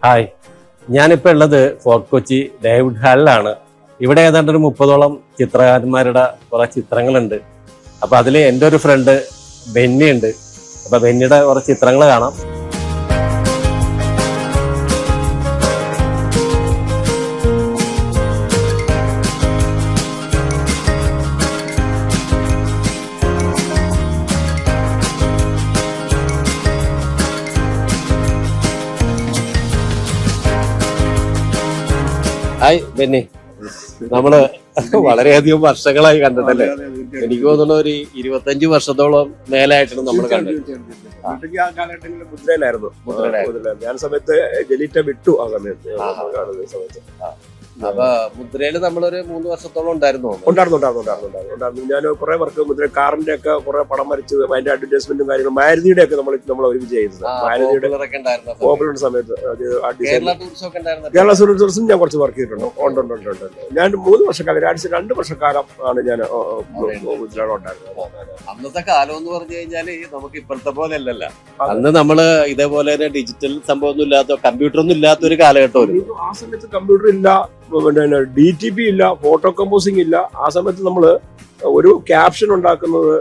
Hi, ഞാനിപ്പോൾ ഉള്ളത് fort Kochi David ഹാളിലാണ്. ഇവിടെ ഏതാണ്ട് ഒരു 30ഓളം ചിത്രകാരന്മാരുടെ കുറെ ചിത്രങ്ങളുണ്ട്. അപ്പൊ അതിൽ എൻ്റെ ഒരു ഫ്രണ്ട് ബെന്നി ഉണ്ട്. അപ്പൊ ബെന്നിയുടെ കുറെ ചിത്രങ്ങൾ കാണാം. ഹായ് ബെന്നി, നമ്മള് വളരെയധികം വർഷങ്ങളായി കണ്ടിട്ടല്ലേ? എനിക്ക് തോന്നുന്നു ഒരു 25 വർഷത്തോളം മേലായിട്ടാണ് നമ്മൾ കണ്ടത്. ആ കാലഘട്ടങ്ങളിൽ മുദ്രയിലായിരുന്നു. ഞാൻ സമയത്ത് ജലീറ്റ വിട്ടു ആ സമയത്ത്. അപ്പൊ മുദ്രയില് നമ്മളൊരു 3 വർഷത്തോളം ഉണ്ടായിരുന്നു. ഞാൻ കുറെ വർക്ക് മുദ്ര കാറിന്റെ ഒക്കെ കുറെ പടം വരച്ച് അതിന്റെ അഡ്വർടൈസ്മെന്റും കാര്യങ്ങളും മാരുതിയുടെ ഒക്കെ നമ്മൾ ഒരുമിച്ച് ചെയ്തത്. മാരുതിയുടെ പോപ്പുലർ സമയത്ത് കേരള ടൂറിസം ഞാൻ കുറച്ച് വർക്ക് ചെയ്തിട്ടുണ്ട്. ഉണ്ട്. ഞാൻ 3 വർഷക്കാലം 2 വർഷക്കാലം ആണ് ഞാൻ ഉണ്ടായിരുന്നത്. അന്നത്തെ കാലം എന്ന് പറഞ്ഞു കഴിഞ്ഞാല് നമുക്ക് ഇപ്പോഴത്തെ പോലെ അല്ലല്ല. അന്ന് നമ്മള് ഇതേപോലെ തന്നെ ഡിജിറ്റൽ സംഭവം ഒന്നും ഇല്ലാത്ത കമ്പ്യൂട്ടർ ഒന്നും ഇല്ലാത്ത ഒരു കാലഘട്ടം. ആ സമയത്ത് കമ്പ്യൂട്ടർ ഇല്ല, DTP ഇല്ല, ഫോട്ടോ കമ്പോസിംഗ് ഇല്ല. ആ സമയത്ത് നമ്മള് ഒരു ക്യാപ്ഷൻ ഉണ്ടാക്കുന്നത്,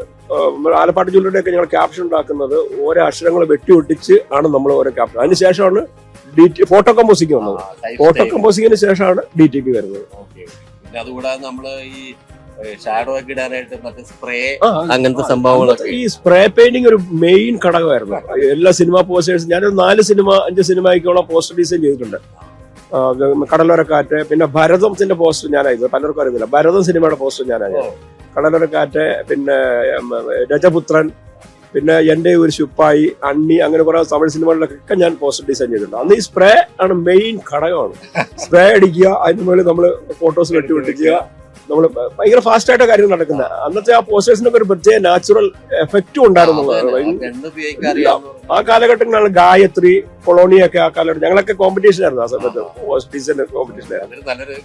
ആലപ്പാട്ട് ജ്വല്ലറിയുടെ ഒക്കെ ഞങ്ങൾ ക്യാപ്ഷൻ ഉണ്ടാക്കുന്നത് ഓരോ അക്ഷരങ്ങൾ വെട്ടി ഒട്ടിച്ച് ആണ് നമ്മൾ ഓരോ ക്യാപ്ഷൻ. അതിനുശേഷമാണ് ഫോട്ടോ കമ്പോസിംഗ് വന്നത്. ഫോട്ടോ കമ്പോസിംഗിന് ശേഷമാണ് DTP വരുന്നത്. പിന്നെ അതുകൂടാതെ നമ്മള് ഈ ഷാഡോ ഒക്കെ ഇടാനായിട്ട് മറ്റേ സ്പ്രേ അങ്ങനത്തെ സംഭവങ്ങളൊക്കെ, ഈ സ്പ്രേ പെയിന്റിംഗ് ഒരു മെയിൻ ഘടകമായിരുന്നു എല്ലാ സിനിമ പോസ്റ്റേഴ്സ്. ഞാനൊരു 5 സിനിമയ്ക്കുള്ള പോസ്റ്റർ ഡിസൈൻ ചെയ്തിട്ടുണ്ട്. കടലോരക്കാറ്റ്, പിന്നെ ഭരതത്തിന്റെ പോസ്റ്റർ ഞാനായിരുന്നു. പലർക്കും അറിയില്ല, ഭരതം സിനിമയുടെ പോസ്റ്റർ ഞാനായിരുന്നു. കടലോരക്കാറ്റ്, പിന്നെ രജപുത്രൻ, പിന്നെ എന്റെ ഒരു ശുപ്പായി, അണ്ണി, അങ്ങനെ കുറെ തമിഴ് സിനിമകളിലൊക്കെ ഞാൻ പോസ്റ്റർ ഡിസൈൻ ചെയ്തിട്ടുണ്ട്. അന്ന് ഈ സ്പ്രേ ആണ് മെയിൻ ഘടകമാണ്. സ്പ്രേ അടിക്കുക, അതിന് മുകളിൽ നമ്മള് ഫോട്ടോസ് വെട്ടിക്കുക. നമ്മൾ ഭയങ്കര ഫാസ്റ്റ് ആയിട്ട് കാര്യം നടക്കുന്നത്. അന്നത്തെ ആ പോസ്റ്റേഴ്സിനൊക്കെ ഒരു പ്രത്യേക നാച്ചുറൽ എഫക്റ്റും ഉണ്ടായിരുന്നു. ആ കാലഘട്ടങ്ങളിലാണ് ഗായത്രി, കൊളോണിയൊക്കെ. ആ കാലഘട്ടം ഞങ്ങളൊക്കെ കോമ്പറ്റീഷൻ ആയിരുന്നു. ആ സമയത്ത് പോസ്റ്റീസിന്റെ കോമ്പറ്റീഷൻ ആയിരുന്നു.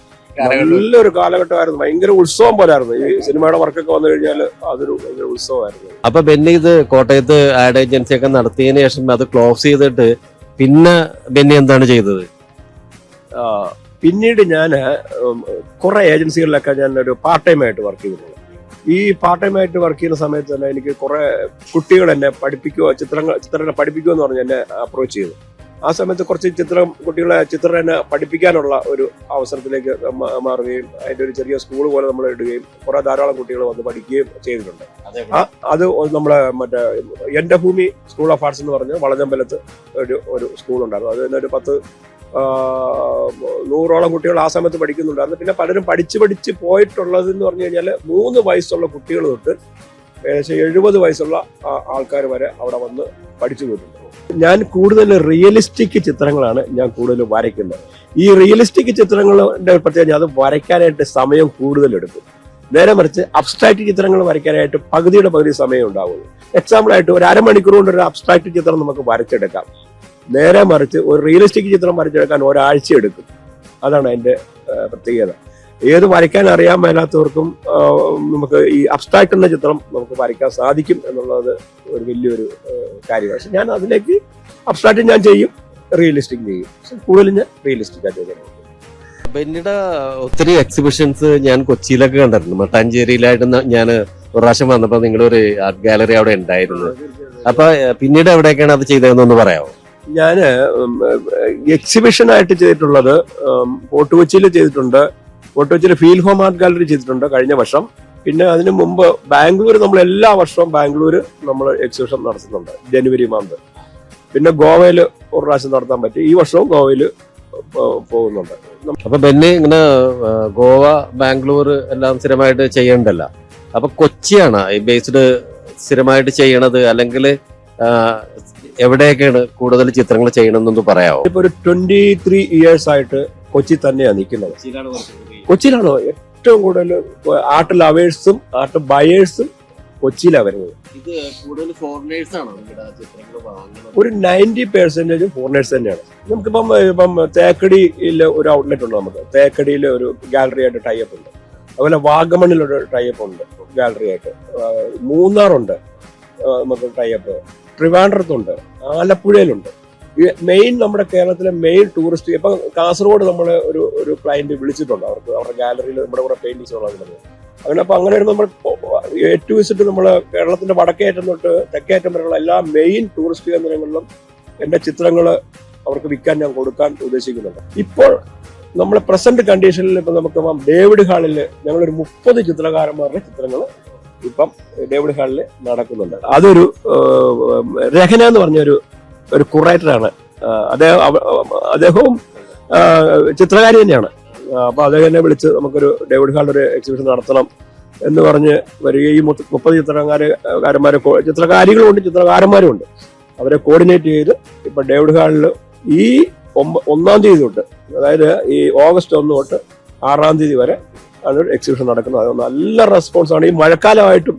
നല്ലൊരു കാലഘട്ടമായിരുന്നു. ഭയങ്കര ഉത്സവം പോലായിരുന്നു. ഈ സിനിമയുടെ വർക്കൊക്കെ വന്നു കഴിഞ്ഞാൽ അതൊരു ഭയങ്കര ഉത്സവമായിരുന്നു. അപ്പൊ ബെന്നി ഇത് കോട്ടയത്ത് ആഡ് ഏജൻസി ഒക്കെ നടത്തിയതിനു ശേഷം അത് ക്ലോസ് ചെയ്തിട്ട് പിന്നെ ബെന്നി എന്താണ് ചെയ്തത്? പിന്നീട് ഞാൻ കുറെ ഏജൻസികളിലൊക്കെ ഞാൻ ഒരു പാർട്ട് ടൈം ആയിട്ട് വർക്ക് ചെയ്തിട്ടുണ്ട്. ഈ പാർട്ട് ടൈം ആയിട്ട് വർക്ക് ചെയ്യുന്ന സമയത്ത് തന്നെ എനിക്ക് കുറെ കുട്ടികൾ എന്നെ പഠിപ്പിക്കുക, ചിത്രം പഠിപ്പിക്കുക എന്ന് പറഞ്ഞ് എന്നെ അപ്രോച്ച് ചെയ്തു. ആ സമയത്ത് കുറച്ച് കുട്ടികളെ ചിത്രം എന്നെ പഠിപ്പിക്കാനുള്ള ഒരു അവസരത്തിലേക്ക് മാറുകയും അതിന്റെ ഒരു ചെറിയ സ്കൂൾ പോലെ നമ്മൾ ഇടുകയും കുറെ ധാരാളം കുട്ടികൾ വന്ന് പഠിക്കുകയും ചെയ്തിട്ടുണ്ട്. അത് നമ്മളെ മറ്റേ എന്റെ ഭൂമി സ്കൂൾ ഓഫ് ആർട്സ് എന്ന് പറഞ്ഞ് വളഞ്ഞമ്പലത്ത് ഒരു സ്കൂൾ ഉണ്ടായിരുന്നു. അത് തന്നെ ഒരു 100ഓളം കുട്ടികൾ ആ സമയത്ത് പഠിക്കുന്നുണ്ടായിരുന്നു. പിന്നെ പലരും പഠിച്ച് പോയിട്ടുള്ളത് എന്ന് പറഞ്ഞു കഴിഞ്ഞാൽ 3 വയസ്സുള്ള കുട്ടികൾ തൊട്ട് ഏകദേശം 70 വയസ്സുള്ള ആൾക്കാർ വരെ അവിടെ വന്ന് പഠിച്ചു പോയിട്ടുണ്ട്. ഞാൻ കൂടുതൽ റിയലിസ്റ്റിക് ചിത്രങ്ങളാണ് ഞാൻ കൂടുതൽ വരയ്ക്കുന്നത്. ഈ റിയലിസ്റ്റിക് ചിത്രങ്ങളുടെ പ്രത്യേകം അത് വരയ്ക്കാനായിട്ട് സമയം കൂടുതലെടുക്കും. നേരെ മറിച്ച് അബ്സ്ട്രാക്ട് ചിത്രങ്ങൾ വരയ്ക്കാനായിട്ട് പകുതിയുടെ പകുതി സമയം ഉണ്ടാവുള്ളൂ. എക്സാമ്പിളായിട്ട് ഒരു അരമണിക്കൂർ കൊണ്ട് ഒരു അബ്സ്ട്രാക്ട് ചിത്രം നമുക്ക് വരച്ചെടുക്കാം. നേരെ മറിച്ച് ഒരു റിയലിസ്റ്റിക് ചിത്രം വരച്ചെടുക്കാൻ ഒരാഴ്ച എടുക്കും. അതാണ് അതിന്റെ പ്രത്യേകത. ഏത് വരയ്ക്കാൻ അറിയാൻ മേലാത്തവർക്കും നമുക്ക് ഈ അബ്സ്ട്രാക്ട് എന്ന ചിത്രം നമുക്ക് വരയ്ക്കാൻ സാധിക്കും എന്നുള്ളത് ഒരു വലിയൊരു കാര്യമാണ്. പക്ഷെ ഞാൻ അതിലേക്ക് അബ്സ്ട്രാക്ട് ഞാൻ ചെയ്യും, റിയലിസ്റ്റിക് ചെയ്യും. കൂടുതലും ഞാൻ റിയലിസ്റ്റിക് ആയിട്ട് ചെയ്യും. ബെന്നിയുടെ ഒത്തിരി എക്സിബിഷൻസ് ഞാൻ കൊച്ചിയിലൊക്കെ കണ്ടിട്ടുണ്ട്. മട്ടാഞ്ചേരിയിലായിട്ട് ഞാൻ ഒരു പ്രാവശ്യം വന്നപ്പോൾ നിങ്ങളുടെ ഒരു ആർട്ട് ഗാലറി അവിടെ ഉണ്ടായിരുന്നു. അപ്പൊ പിന്നീട് എവിടെയൊക്കെയാണ് അത് ചെയ്തതെന്നൊന്ന് പറയാമോ? ഞാൻ എക്സിബിഷനായിട്ട് ചെയ്തിട്ടുള്ളത് ഫോർട്ട് കൊച്ചിയിൽ ചെയ്തിട്ടുണ്ട്. ഫോർട്ട് കൊച്ചിയിൽ ഫീൽ ഹോം ആർട്ട് ഗാലറി ചെയ്തിട്ടുണ്ട് കഴിഞ്ഞ വർഷം. പിന്നെ അതിനു മുമ്പ് ബാംഗ്ലൂർ, നമ്മൾ എല്ലാ വർഷവും ബാംഗ്ലൂർ നമ്മൾ എക്സിബിഷൻ നടത്തുന്നുണ്ട് ജനുവരി മന്ത്. പിന്നെ ഗോവയിൽ ഒരു പ്രാവശ്യം നടത്താൻ പറ്റി. ഈ വർഷവും ഗോവയിൽ പോകുന്നുണ്ട്. അപ്പൊ ബെന്നി ഇങ്ങനെ ഗോവ, ബാംഗ്ലൂർ എല്ലാം സ്ഥിരമായിട്ട് ചെയ്യണ്ടല്ലോ. അപ്പൊ കൊച്ചിയാണ് ഈ ബേസ്ഡ് സ്ഥിരമായിട്ട് ചെയ്യണത്, അല്ലെങ്കിൽ എവിടെയൊക്കെയാണ് കൂടുതൽ ചിത്രങ്ങൾ ചെയ്യണമെന്നൊന്ന് പറയാമോ? ഇപ്പൊ ഒരു 23 ഇയേഴ്സ് ആയിട്ട് കൊച്ചി തന്നെയാണ് നിൽക്കുന്നത്. കൊച്ചിയിലാണോ ഏറ്റവും കൂടുതൽ ആർട്ട് ലവേഴ്സും ആർട്ട് ബയേഴ്സും കൊച്ചിയിലാണ് വരുന്നത്. ഇത് കൂടുതൽ ഫോറിനേഴ്സ് ആണോ? ഒരു 90% ഫോറിനേഴ്സ് തന്നെയാണ്. നമുക്കിപ്പം തേക്കടിയിൽ ഒരു ഔട്ട്ലെറ്റ് ഉണ്ട്. നമുക്ക് തേക്കടിയിൽ ഒരു ഗാലറി ആയിട്ട് ടൈപ്പ് ഉണ്ട്. അതുപോലെ വാഗമണിലൊരു ടൈപ്പ് ഉണ്ട് ഗാലറി ആയിട്ട്. മൂന്നാറുണ്ട് നമുക്ക് ടൈപ്പ്. ട്രിവാൻഡ്രത്തുണ്ട്, ആലപ്പുഴയിലുണ്ട്. മെയിൻ നമ്മുടെ കേരളത്തിലെ മെയിൻ ടൂറിസ്റ്റ് ഇപ്പൊ കാസർഗോഡ് നമ്മള് ഒരു ക്ലയന്റ് വിളിച്ചിട്ടുണ്ട്, അവരുടെ ഗാലറിയിൽ നമ്മുടെ കൂടെ പെയിന്റിങ്സ് ഉള്ളത്. അങ്ങനെ അപ്പൊ അങ്ങനെ നമ്മൾ എ ടു വിസിറ്റ് നമ്മള് കേരളത്തിന്റെ വടക്കേറ്റം തൊട്ട് തെക്കേറ്റം വരെയുള്ള എല്ലാ മെയിൻ ടൂറിസ്റ്റ് കേന്ദ്രങ്ങളിലും എന്റെ ചിത്രങ്ങൾ അവർക്ക് വിൽക്കാൻ ഞാൻ കൊടുക്കാൻ ഉദ്ദേശിക്കുന്നുണ്ട്. ഇപ്പോൾ നമ്മളെ പ്രസന്റ് കണ്ടീഷനിൽ ഇപ്പൊ നമുക്ക് ഡേവിഡ് ഹാളിൽ ഞങ്ങളൊരു 30 ചിത്രകാരന്മാരുടെ ചിത്രങ്ങൾ ഇപ്പം ഡേവിഡ് ഹാളിൽ നടക്കുന്നുണ്ട്. അതൊരു രഹന എന്ന് പറഞ്ഞൊരു കുറേറ്ററാണ്. അദ്ദേഹവും ചിത്രകാരി തന്നെയാണ്. അപ്പൊ അദ്ദേഹം എന്നെ വിളിച്ച് നമുക്കൊരു ഡേവിഡ് ഹാളിൽ ഒരു എക്സിബിഷൻ നടത്തണം എന്ന് പറഞ്ഞ് വരികയും 30 ചിത്രകാരന്മാരെ ചിത്രകാരികളും ഉണ്ട്, ചിത്രകാരന്മാരും ഉണ്ട്. അവരെ കോർഡിനേറ്റ് ചെയ്ത് ഇപ്പൊ ഡേവിഡ് ഹാളിൽ ഈ 1-ാം തീയതി തൊട്ട്, അതായത് ഈ ഓഗസ്റ്റ് 1 തൊട്ട് 6-ാം തീയതി വരെ ആണ് എക്സിബിഷൻ നടക്കുന്നത്. അത് നല്ല റെസ്പോൺസാണ്. ഈ മഴക്കാലമായിട്ടും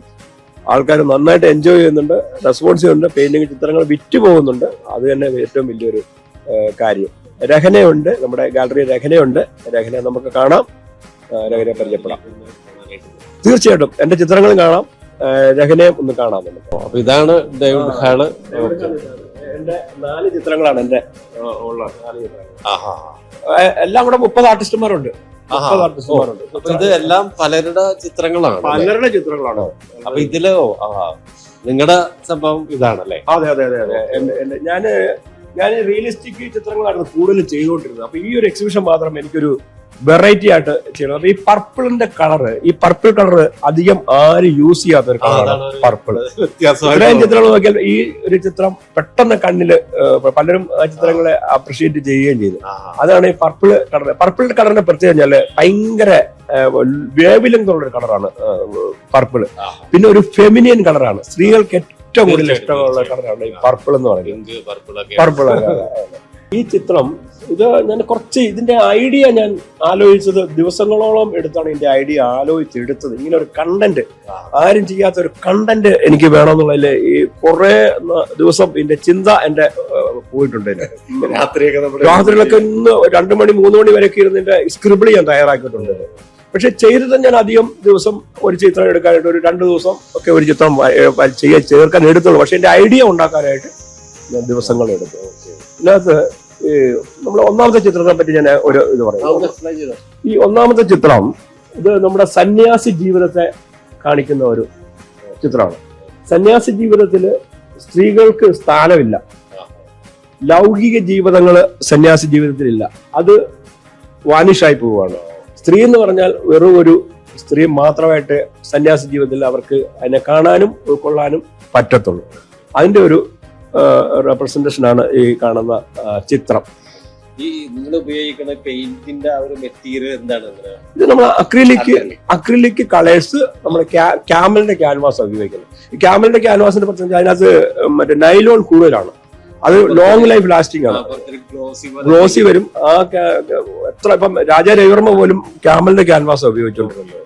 ആൾക്കാർ നന്നായിട്ട് എൻജോയ് ചെയ്യുന്നുണ്ട്, റെസ്പോൺസ് ചെയ്യുന്നുണ്ട്, പെയിന്റിങ് ചിത്രങ്ങൾ വിറ്റ് പോകുന്നുണ്ട്. അത് തന്നെ ഏറ്റവും വലിയൊരു കാര്യം. രഹനയുണ്ട്, നമ്മുടെ ഗാലറി രഹനയുണ്ട്. രഹന നമുക്ക് കാണാം, രഹനയെ പരിചയപ്പെടാം. തീർച്ചയായിട്ടും എന്റെ ചിത്രങ്ങളും കാണാം, രഹനയെ ഒന്ന് കാണാം നമുക്ക്. അപ്പൊ ഇതാണ് ഡേവിഡ് ഹാള്. എന്റെ 4 ചിത്രങ്ങളാണ് എന്റെ ഉള്ളത്. 4 ചിത്രങ്ങൾ എല്ലാം കൂടെ 30 ആർട്ടിസ്റ്റുമാരുണ്ട്. ഇത് എല്ലാം പലരുടെ ചിത്രങ്ങളാണ്. അപ്പൊ ഇതില് നിങ്ങളുടെ സംഭവം ഇതാണല്ലേ? അതെ അതെ അതെ അതെ. ഞാൻ റിയലിസ്റ്റിക് ചിത്രങ്ങളാണ് കൂടുതൽ ചെയ്തുകൊണ്ടിരുന്നത്. അപ്പൊ ഈ ഒരു എക്സിബിഷൻ മാത്രം എനിക്കൊരു വെറൈറ്റി ആയിട്ട് ചെയ്യണം. അപ്പൊ ഈ പർപ്പിളിന്റെ കളറ്, ഈ പർപ്പിൾ കളർ അധികം ആരും യൂസ് ചെയ്യാത്ത ഒരു കളറാണ് പർപ്പിൾ. ഇത്രയും ചിത്രങ്ങൾ നോക്കിയാൽ ഈ ഒരു ചിത്രം പെട്ടെന്ന് കണ്ണില് പലരും ആ ചിത്രങ്ങളെ അപ്രിഷിയേറ്റ് ചെയ്യുകയും ചെയ്തു. അതാണ് ഈ പർപ്പിൾ കളർ. പർപ്പിൾ കളറിനെ പ്രത്യേകം കഴിഞ്ഞാല് ഭയങ്കര വേവ് ലെങ്ത് ഉള്ള ഒരു കളറാണ് പർപ്പിള്. പിന്നെ ഒരു ഫെമിനിയൻ കളറാണ്, സ്ത്രീകൾക്ക് ഏറ്റവും കൂടുതൽ ഇഷ്ടമുള്ള കളറാണ് ഈ പർപ്പിൾ എന്ന് പറയുന്നത്. പർപ്പിൾ. ഈ ചിത്രം ഞാൻ കുറച്ച് ഇതിന്റെ ഐഡിയ ഞാൻ ആലോചിച്ചത് ദിവസങ്ങളോളം എടുത്താണ് ഇതിന്റെ ഐഡിയ ആലോചിച്ചെടുത്തത്. ഇങ്ങനെ ഒരു കണ്ടന്റ്, ആരും ചെയ്യാത്ത ഒരു കണ്ടന്റ് എനിക്ക് വേണമെന്നുള്ളതിൽ ഈ കുറെ ദിവസം ഇതിന്റെ ചിന്ത എന്റെ പോയിട്ടുണ്ട്. രാത്രിയിലൊക്കെ ഇന്ന് 2 മണി 3 മണി വരെയൊക്കെ ഇരുന്നതിന്റെ സ്ക്രിബിൾ ഞാൻ തയ്യാറാക്കിയിട്ടുണ്ട്. പക്ഷെ ചെയ്തത് ഞാൻ അധികം ദിവസം ഒരു ചിത്രം എടുക്കാനായിട്ട് ഒരു 2 ദിവസം ഒക്കെ ഒരു ചിത്രം ചേർക്കാൻ എടുത്തുള്ളൂ. പക്ഷെ എന്റെ ഐഡിയ ഉണ്ടാക്കാനായിട്ട് ഞാൻ ദിവസങ്ങൾ എടുത്തു. ഇതിനകത്ത് നമ്മുടെ 1-ാമത്തെ ചിത്രത്തെ പറ്റി ഞാൻ ഒരു ഇത് പറയാം. ഈ 1-ാമത്തെ ചിത്രം ഇത് നമ്മുടെ സന്യാസി ജീവിതത്തെ കാണിക്കുന്ന ഒരു ചിത്രമാണ്. സന്യാസി ജീവിതത്തില് സ്ത്രീകൾക്ക് സ്ഥാനമില്ല, ലൗകിക ജീവിതങ്ങള് സന്യാസി ജീവിതത്തിലില്ല, അത് വാനിഷായി പോവുകയാണ്. സ്ത്രീ എന്ന് പറഞ്ഞാൽ വെറും ഒരു സ്ത്രീ മാത്രമായിട്ട് സന്യാസി ജീവിതത്തിൽ അവർക്ക് അതിനെ കാണാനും ഉൾക്കൊള്ളാനും പറ്റത്തുള്ളൂ. അതിന്റെ ഒരു റെപ്രസെന്റേഷൻ ആണ് ഈ കാണുന്ന ചിത്രം. ഈ നിങ്ങൾ ഉപയോഗിക്കുന്ന പെയിന്റിന്റെ ആ ഒരു മെറ്റീരിയൽ എന്താണ്? ഇത് നമ്മൾ അക്രിലിക് കളേഴ്സ്, നമ്മുടെ ക്യാമലിന്റെ ക്യാൻവാസ് ഉപയോഗിക്കുന്നത്. ഈ ക്യാമലിന്റെ ക്യാൻവാസിന്റെ പ്രത്യേകത അതിനകത്ത് മറ്റേ നൈലോൺ കൂടുതലാണ്. അത് ലോങ് ലൈഫ് ലാസ്റ്റിംഗ് ആണ്, ഗ്ലോസി വരും. എത്ര ഇപ്പം രാജാ രവിവർമ്മ പോലും ക്യാമലിന്റെ ക്യാൻവാസ് ഉപയോഗിച്ചുകൊണ്ടിരുന്നത്.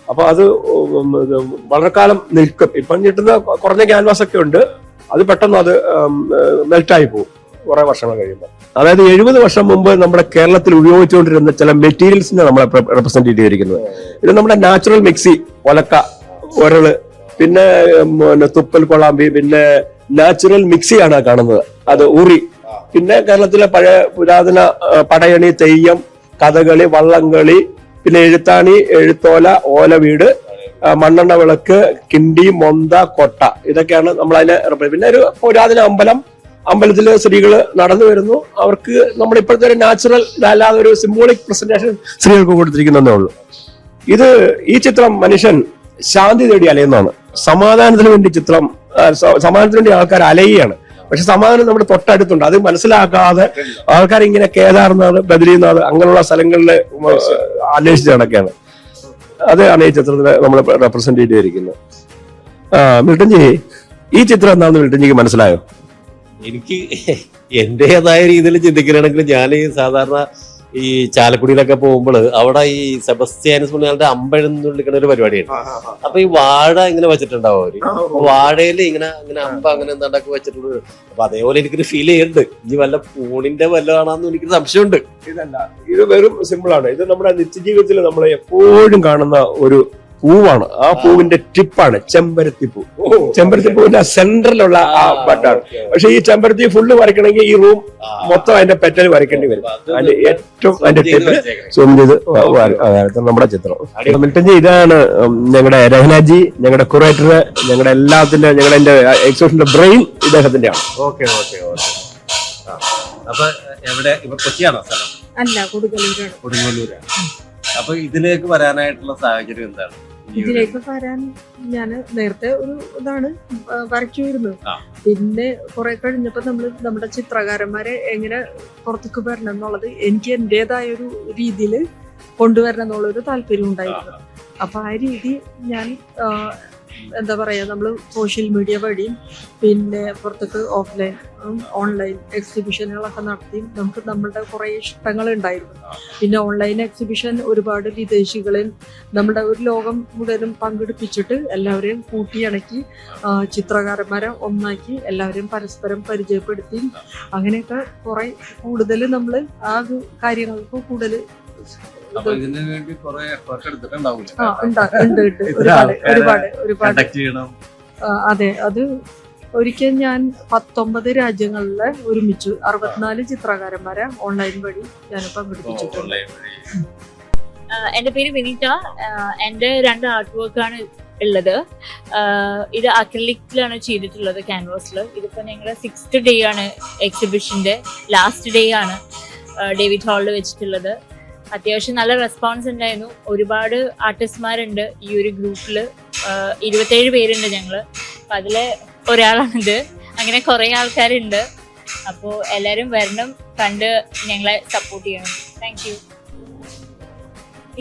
അപ്പൊ അത് വളരെ കാലം നിൽക്കും. ഇപ്പം കിട്ടുന്ന കുറഞ്ഞ ക്യാൻവാസ് ഒക്കെ ഉണ്ട്, അത് പെട്ടെന്ന് അത് മെൽറ്റായി പോകും കുറെ വർഷങ്ങൾ കഴിയുമ്പോൾ. അതായത് 70 വർഷം മുമ്പ് നമ്മുടെ കേരളത്തിൽ ഉപയോഗിച്ചുകൊണ്ടിരുന്ന ചില മെറ്റീരിയൽസിനെ നമ്മളെ റെപ്രസെന്റ് ചെയ്തിരിക്കുന്നത്. ഇത് നമ്മുടെ നാച്ചുറൽ മിക്സി, ഒലക്ക, ഉരള്, പിന്നെ തുപ്പൽ കൊളാമ്പി, പിന്നെ നാച്ചുറൽ മിക്സിയാണ് കാണുന്നത്, അത് ഉറി. പിന്നെ കേരളത്തിലെ പഴയ പുരാതന പടയണി, തെയ്യം, കഥകളി, വള്ളംകളി, പിന്നെ എഴുത്താണി, എഴുത്തോല, ഓലവീട്, മണ്ണെണ്ണ വിളക്ക്, കിണ്ടി, മൊന്ത, കൊട്ട, ഇതൊക്കെയാണ് നമ്മളതിനെ. പിന്നെ ഒരു പുരാതന അമ്പലത്തില് സ്ത്രീകള് നടന്നു വരുന്നു. അവർക്ക് നമ്മുടെ ഇപ്പോഴത്തെ ഒരു നാച്ചുറൽ അല്ലാതെ ഒരു സിംബോളിക് പ്രസന്റേഷൻ സ്ത്രീകൾക്ക് കൊടുത്തിരിക്കുന്നതേ ഉള്ളൂ. ഈ ചിത്രം മനുഷ്യൻ ശാന്തി തേടി അലയുന്നതാണ്. സമാധാനത്തിന് വേണ്ടി സമാധാനത്തിന് വേണ്ടി ആൾക്കാർ അലയുകയാണ്. പക്ഷെ സമാധാനം നമ്മുടെ തൊട്ടടുത്തുണ്ട്. അത് മനസ്സിലാക്കാതെ ആൾക്കാർ ഇങ്ങനെ കേദാർനാഥ്, ബദ്രീനാഥ് അങ്ങനെയുള്ള സ്ഥലങ്ങളിൽ അന്വേഷിച്ച് നടക്കുകയാണ്. അതാണ് ഈ ചിത്രത്തിനെ നമ്മൾ റെപ്രസെന്റ് ചെയ്തിരിക്കുന്നത്. മിൽട്ടൻജി, ഈ ചിത്രം എന്താണെന്ന് മിൽട്ടൻജിക്ക് മനസ്സിലായോ? എനിക്ക് എന്റേതായ രീതിയിൽ ചിന്തിക്കുകയാണെങ്കിൽ ഞാൻ സാധാരണ ഈ ചാലക്കുടിയിലൊക്കെ പോകുമ്പോൾ അവിടെ ഈ സെബസ്ത്യാനസ് പുണ്യാളുടെ അമ്പെഴുന്നള്ളിക്കുന്ന ഒരു പരിപാടിയാണ്. അപ്പൊ ഈ വാഴ ഇങ്ങനെ വെച്ചിട്ടുണ്ടാവും അവര്. വാഴയിൽ ഇങ്ങനെ അമ്പ അങ്ങനെ എന്താണ്ടൊക്കെ വെച്ചിട്ടുണ്ട്. അപ്പൊ അതേപോലെ എനിക്കൊരു ഫീൽ ചെയ്യുന്നുണ്ട്. ഇനി വല്ല പൂണിന്റെ വല്ലതാണെന്ന് എനിക്ക് സംശയമുണ്ട്. ഇതല്ല, ഇത് വെറും സിമ്പിൾ ആണ്. ഇത് നമ്മുടെ നിത്യജീവിതത്തിൽ നമ്മൾ എപ്പോഴും കാണുന്ന ഒരു പൂവാണ്. ആ പൂവിന്റെ ടിപ്പാണ് ചെമ്പരത്തിപ്പൂ. ചെമ്പരത്തിപ്പൂവിന്റെ സെന്ററിലുള്ള ആ ബട്ടാണ്. പക്ഷെ ഈ ചെമ്പരത്തി ഫുള്ള് വരയ്ക്കണമെങ്കിൽ ഈ റൂം മൊത്തം അതിന്റെ പെറ്റൽ വരയ്ക്കേണ്ടി വരും. അതിന്റെ ഏറ്റവും അതിന്റെ ടിപ്പ് സൂം ചെയ്ത് നമ്മുടെ ചിത്രം. മിൽട്ടൻജി ഇതാണ് ഞങ്ങളുടെ രഹനാജി, ഞങ്ങളുടെ കുറേറ്റർ, ഞങ്ങളുടെ എല്ലാത്തിന്റെ ഞങ്ങളുടെ എക്സിബിഷന്റെ ബ്രെയിൻ ഇദ്ദേഹത്തിന്റെയാണ്. അപ്പൊ എവിടെ ഇപ്പൊ കൊച്ചിയാണോ സ്ഥലം? അല്ല, കൊടുങ്ങല്ലൂരാണ്. കൊടുങ്ങല്ലൂരാണ്. അപ്പൊ ഇതിലേക്ക് വരാനായിട്ടുള്ള സാഹചര്യം എന്താണ്? ഇതിലേക്ക് വരാൻ ഞാൻ നേരത്തെ ഒരു ഇതാണ് വരയ്ക്കുമായിരുന്നു. പിന്നെ കുറെ കഴിഞ്ഞപ്പോ നമ്മുടെ ചിത്രകാരന്മാരെ എങ്ങനെ പുറത്തേക്ക് വരണം എന്നുള്ളത് എനിക്ക് എന്റേതായ ഒരു രീതിയിൽ കൊണ്ടുവരണം എന്നുള്ളൊരു താല്പര്യം ഉണ്ടായിരുന്നു. അപ്പൊ ആ രീതി ഞാൻ എന്താ പറയാ, നമ്മൾ സോഷ്യൽ മീഡിയ വഴിയും പിന്നെ പുറത്തേക്ക് ഓഫ്ലൈൻ ഓൺലൈൻ എക്സിബിഷനുകളൊക്കെ നടത്തി നമുക്ക് നമ്മളുടെ കുറേ ഇഷ്ടങ്ങൾ ഉണ്ടായിരുന്നു. പിന്നെ ഓൺലൈൻ എക്സിബിഷൻ ഒരുപാട് വിദേശികളിൽ നമ്മുടെ ഒരു ലോകം മുഴുവനും പങ്കെടുപ്പിച്ചിട്ട് എല്ലാവരെയും കൂട്ടിയിണക്കി ചിത്രകാരന്മാരെ ഒന്നാക്കി എല്ലാവരെയും പരസ്പരം പരിചയപ്പെടുത്തി അങ്ങനെയൊക്കെ കുറെ കൂടുതൽ നമ്മൾ ആ കാര്യങ്ങൾക്ക് കൂടുതൽ അതെ. അത് ഒരിക്കൽ ഞാൻ 19 രാജ്യങ്ങളിലെ ഒരുമിച്ച് 64 ചിത്രകാരന്മാരെ ഓൺലൈൻ വഴി ഞാൻ പങ്കെടുപ്പിച്ചിട്ടുണ്ട്. എന്റെ പേര് വിനീത. എന്റെ 2 ആർട്ട് വർക്കാണ് ഉള്ളത്. ഇത് അക്രിലിക്കിലാണ് ചെയ്തിട്ടുള്ളത്, ക്യാൻവാസിൽ. ഇതിപ്പോ ഞങ്ങളുടെ 6th ഡേ ആണ് എക്സിബിഷന്റെ. ലാസ്റ്റ് ഡേ ആണ് ഡേവിഡ് ഹാളിൽ വെച്ചിട്ടുള്ളത്. അത്യാവശ്യം നല്ല റെസ്പോൺസ് ഉണ്ടായിരുന്നു. ഒരുപാട് ആർട്ടിസ്റ്റ്മാരുണ്ട് ഈ ഒരു ഗ്രൂപ്പിൽ. 27 പേരുണ്ട് ഞങ്ങള്. അപ്പൊ അതില് ഒരാളാണിത്. അങ്ങനെ കുറെ ആൾക്കാരുണ്ട്. അപ്പോൾ എല്ലാവരും വരണം, കണ്ട് ഞങ്ങളെ സപ്പോർട്ട് ചെയ്യണം. Thank you.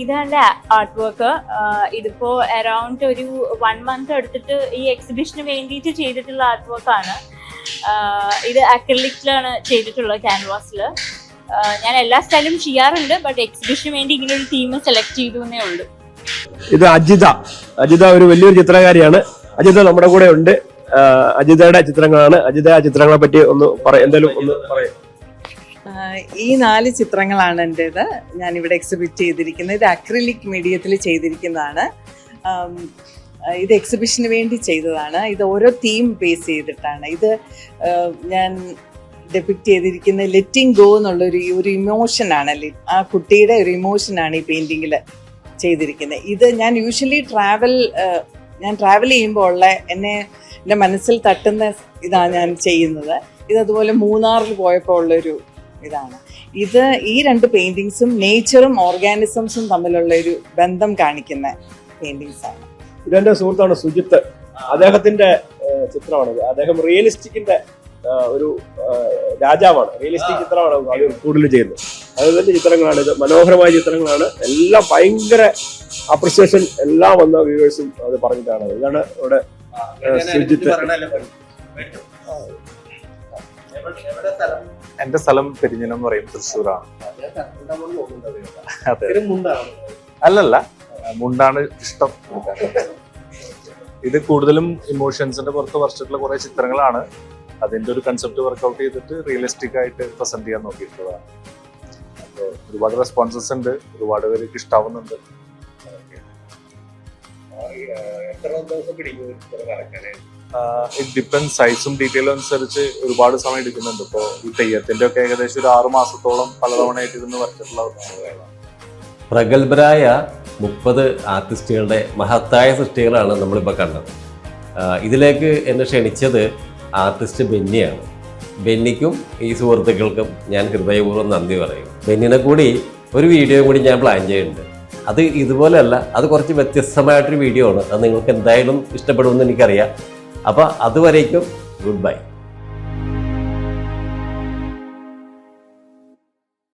ഇതാണ് ആർട്ട് വർക്ക്. ഇതിപ്പോ അറൌണ്ട് ഒരു 1 month എടുത്തിട്ട് ഈ എക്സിബിഷന് വേണ്ടിയിട്ട് ചെയ്തിട്ടുള്ള ആർട്ട് വർക്കാണ്. ഇത് അക്രിലിക്കിലാണ് ചെയ്തിട്ടുള്ളത്, ക്യാൻവാസിൽ. ഞാൻ എല്ലാ സ്റ്റൈലും ചെയ്യാറുണ്ട്, ബട്ട് എക്സിബിഷന് വേണ്ടി ഇങ്ങനെ ഒരു തീം സെലക്ട് ചെയ്തു എന്നേ ഉള്ളൂ. ഇത് അജിത ഒരു വലിയൊരു ചിത്രകാരിയാണ്. അജിത നമ്മുടെ കൂടെ ഉണ്ട്. അജിതയുടെ ചിത്രങ്ങളാണ്. അജിത ആ ചിത്രങ്ങളെ പറ്റി ഒന്ന് എന്തായാലും ഒന്ന് പറയാം. ഈ 4 ചിത്രങ്ങളാണ് എൻ്റേത്. ഞാനിവിടെ എക്സിബിറ്റ് ചെയ്തിരിക്കുന്നത്. ഇത് അക്രിലിക് മീഡിയത്തിൽ ചെയ്തിരിക്കുന്നതാണ്. ഇത് എക്സിബിഷന് വേണ്ടി ചെയ്തതാണ്. ഇത് ഓരോ തീം ബേസ് ചെയ്തിട്ടാണ്. ഇത് ഞാൻ ഡെപിക്റ്റ് ചെയ്തിരിക്കുന്ന ലെറ്റിംഗ് ഗോ എന്നുള്ളൊരു ഇമോഷനാണ്. ആ കുട്ടിയുടെ ഒരു ഇമോഷനാണ് ഈ പെയിൻറ്റിങ്ങിൽ ചെയ്തിരിക്കുന്നത്. ഇത് ഞാൻ യൂഷ്വലി ഞാൻ ട്രാവൽ ചെയ്യുമ്പോൾ ഉള്ള എൻ്റെ മനസ്സിൽ തട്ടുന്ന ഇതാണ് ഞാൻ ചെയ്യുന്നത്. ഇതതുപോലെ മൂന്നാറിൽ പോയപ്പോൾ ഉള്ളൊരു ഇതാണ്. ഇത് ഈ 2 പെയിൻറ്റിങ്സും നേച്ചറും ഓർഗാനിസംസും തമ്മിലുള്ള ഒരു ബന്ധം കാണിക്കുന്ന പെയിൻറ്റിങ്സാണ്. ഇതെന്റെ സുഹൃത്താണ് സുജിത്ത്. അദ്ദേഹത്തിന്റെ ചിത്രമാണിത്. അദ്ദേഹം റിയലിസ്റ്റിക്കിന്റെ ഒരു രാജാവാണ്. റിയലിസ്റ്റിക് ചിത്രമാണ് അത് കൂടുതൽ ചെയ്യുന്നത്. അതുപോലെ ചിത്രങ്ങളാണ് ഇത്. മനോഹരമായ ചിത്രങ്ങളാണ്. എല്ലാം ഭയങ്കര അപ്രിസിയേഷൻ എല്ലാം വന്ന വ്യൂവേഴ്സും അത് പറഞ്ഞിട്ടാണ്. ഇതാണ് ഇവിടെ സുജിത്ത്. എന്റെ സ്ഥലം പെരിഞ്ഞനം എന്ന് പറയും, തൃശ്ശൂരാണ്. അല്ലല്ല, മുണ്ടാണ് ഇഷ്ടം. ഇത് കൂടുതലും ഇമോഷൻസിന്റെ പുറത്ത് വരച്ചിട്ടുള്ള കുറെ ചിത്രങ്ങളാണ്. അതിന്റെ ഒരു കൺസെപ്റ്റ് വർക്ക്ഔട്ട് ചെയ്തിട്ട് റിയലിസ്റ്റിക് ആയിട്ട് പ്രസന്റ് ചെയ്യാൻ നോക്കിയിട്ടുള്ളതാണ്. അപ്പോൾ ഒരുപാട് റെസ്പോൺസസ് ഉണ്ട്, ഒരുപാട് പേർക്ക് ഇഷ്ടാവുന്നുണ്ട്. It depend. സൈസും ഡീറ്റെയിലും അനുസരിച്ച് ഒരുപാട് സമയം എടുക്കുന്നുണ്ട്. ഇപ്പോൾ ഈ തെയ്യത്തിന്റെ ഒക്കെ ഏകദേശം ഒരു 6 മാസത്തോളം പലതവണയായിട്ട് ഇരുന്ന് വരച്ചിട്ടുള്ള പ്രഗത്ഭരായ 30 ആർട്ടിസ്റ്റുകളുടെ മഹത്തായ സൃഷ്ടികളാണ് നമ്മളിപ്പോൾ കണ്ടത്. ഇതിലേക്ക് എന്നെ ക്ഷണിച്ചത് ആർട്ടിസ്റ്റ് ബെന്നിയാണ്. ബെന്നിക്കും ഈ സുഹൃത്തുക്കൾക്കും ഞാൻ ഹൃദയപൂർവ്വം നന്ദി പറയും. ബെന്നിനെ കൂടി ഒരു വീഡിയോ കൂടി ഞാൻ പ്ലാൻ ചെയ്യുന്നുണ്ട്. അത് ഇതുപോലെയല്ല, അത് കുറച്ച് വ്യത്യസ്തമായിട്ടൊരു വീഡിയോ ആണ്. അത് നിങ്ങൾക്ക് എന്തായാലും ഇഷ്ടപ്പെടുമെന്ന് എനിക്കറിയാം. അപ്പോൾ അതുവരേക്കും ഗുഡ് ബൈ.